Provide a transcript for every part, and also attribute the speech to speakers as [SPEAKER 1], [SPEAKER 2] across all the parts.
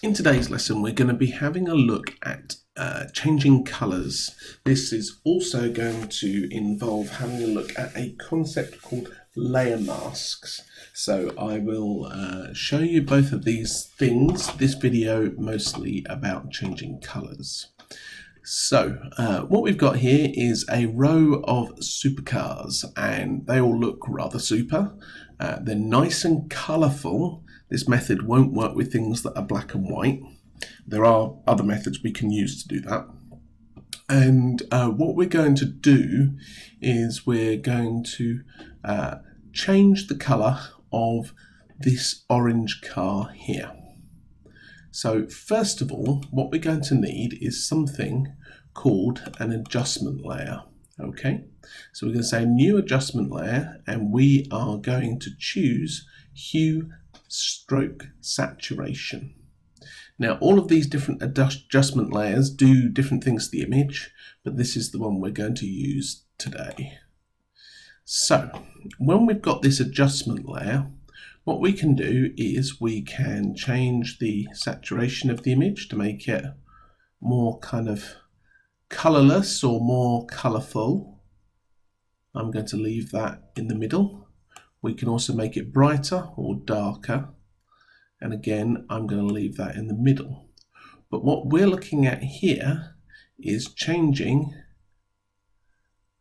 [SPEAKER 1] In today's lesson, we're going to be having a look at changing colours. This is also going to involve having a look at a concept called layer masks. So I will show you both of these things. This video mostly about changing colours. So what we've got here is a row of supercars, and they all look rather super. They're nice and colourful. This method won't work with things that are black and white. There are other methods we can use to do that. And what we're going to do is we're going to change the colour of this orange car here. So first of all, what we're going to need is something called an adjustment layer. Okay, so we're going to say new adjustment layer, and we are going to choose Hue Saturation. Now all of these different adjustment layers do different things to the image, but this is the one we're going to use today. So when we've got this adjustment layer, what we can do is we can change the saturation of the image to make it more kind of colourless or more colourful. I'm going to leave that in the middle. We can also make it brighter or darker. And again, I'm going to leave that in the middle. But what we're looking at here is changing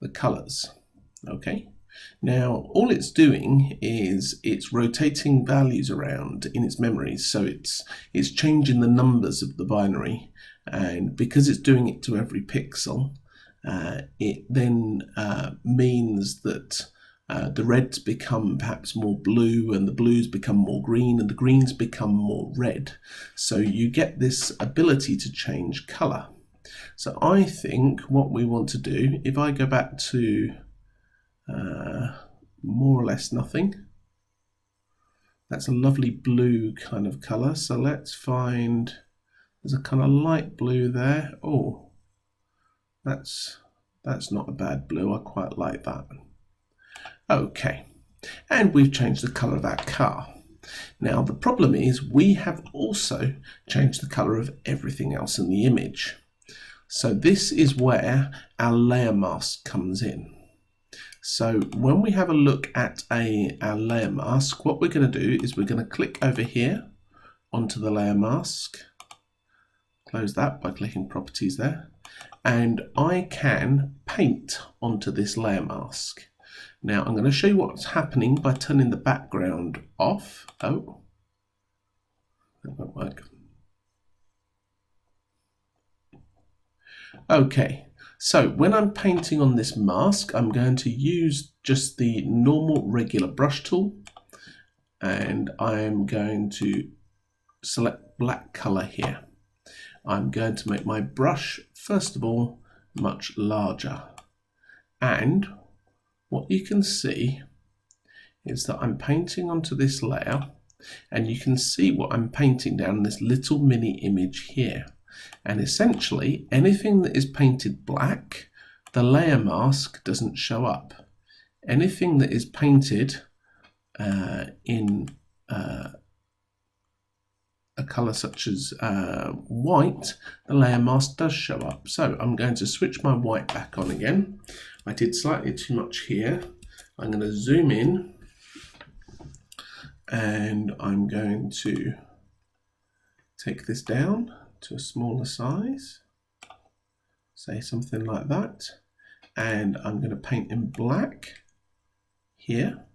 [SPEAKER 1] the colours. Okay. Now, all it's doing is it's rotating values around in its memories, so it's changing the numbers of the binary, and because it's doing it to every pixel, it then means that the reds become perhaps more blue, and the blues become more green, and the greens become more red. So you get this ability to change colour. So I think what we want to do, if I go back to more or less nothing. That's a lovely blue kind of colour. So let's find, there's a kind of light blue there. Oh, that's not a bad blue. I quite like that. Okay, and we've changed the colour of our car. Now the problem is we have also changed the colour of everything else in the image. So this is where our layer mask comes in. So when we have a look at our layer mask, what we're going to do is we're going to click over here onto the layer mask, close that by clicking properties there, and I can paint onto this layer mask. Now I'm going to show you what's happening by turning the background off. Oh, that won't work. Okay. So when I'm painting on this mask, I'm going to use just the normal regular brush tool, and I'm going to select black color here. I'm going to make my brush, first of all, much larger. And what you can see is that I'm painting onto this layer, and you can see what I'm painting down this little mini image here. And essentially, anything that is painted black, the layer mask doesn't show up. Anything that is painted in a colour such as white, the layer mask does show up. So I'm going to switch my white back on again. I did slightly too much here. I'm going to zoom in, and I'm going to take this down to a smaller size, say something like that, and I'm going to paint in black here.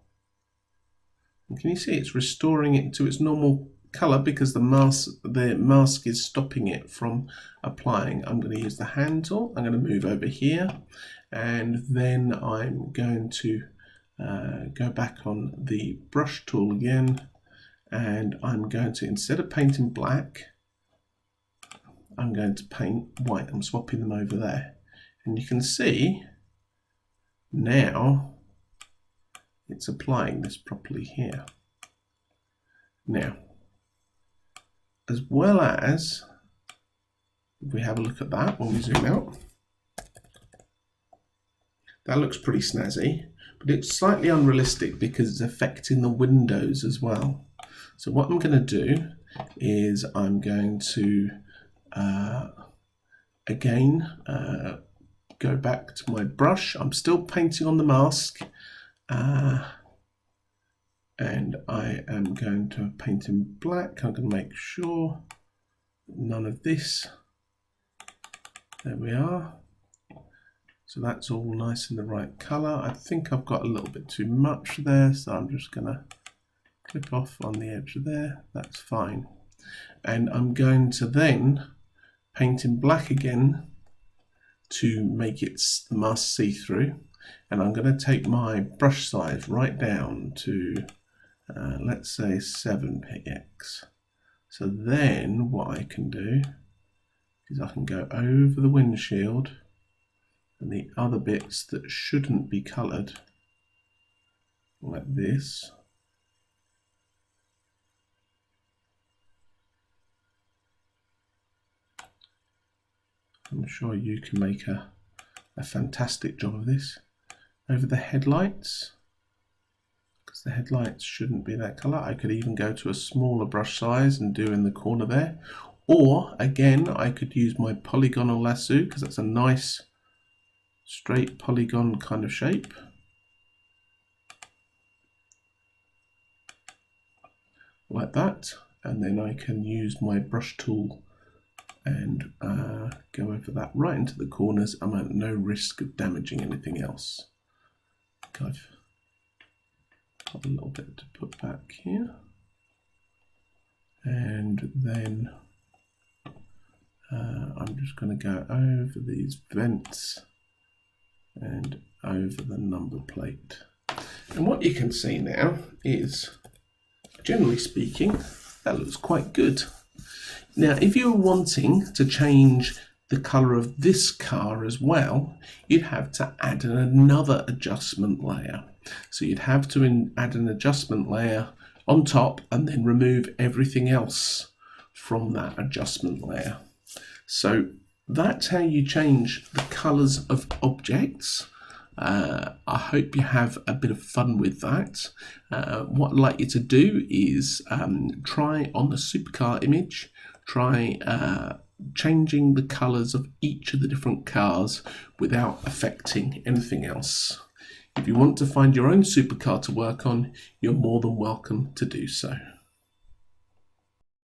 [SPEAKER 1] And can you see it's restoring it to its normal color because the mask is stopping it from applying. I'm going to use the hand tool. I'm going to move over here, and then I'm going to go back on the brush tool again, and I'm going to, instead of painting black, I'm going to paint white. I'm swapping them over there, and you can see now it's applying this properly here. Now, as well as, if we have a look at that when we zoom out, that looks pretty snazzy, but it's slightly unrealistic because it's affecting the windows as well. So what I'm going to do is I'm going to again go back to my brush. I'm still painting on the mask, and I am going to paint in black. I'm going to make sure none of this. There we are. So that's all nice in the right colour. I think I've got a little bit too much there, so I'm just going to clip off on the edge of there. That's fine. And I'm going to then paint in black again to make it the mask see-through. And I'm going to take my brush size right down to, let's say 7px. So then what I can do is I can go over the windshield and the other bits that shouldn't be coloured, like this. I'm sure you can make a fantastic job of this. Over the headlights, because the headlights shouldn't be that colour. I could even go to a smaller brush size and do in the corner there. Or again, I could use my polygonal lasso, because that's a nice straight polygon kind of shape. Like that. And then I can use my brush tool and go over that right into the corners. I'm at no risk of damaging anything else. I've got a little bit to put back here. And then I'm just going to go over these vents and over the number plate. And what you can see now is, generally speaking, that looks quite good. Now, if you're wanting to change the colour of this car as well, you'd have to add another adjustment layer. So you'd have to add an adjustment layer on top and then remove everything else from that adjustment layer. So that's how you change the colours of objects. I hope you have a bit of fun with that. What I'd like you to do is try on the supercar image, try changing the colours of each of the different cars without affecting anything else. If you want to find your own supercar to work on, you're more than welcome to do so.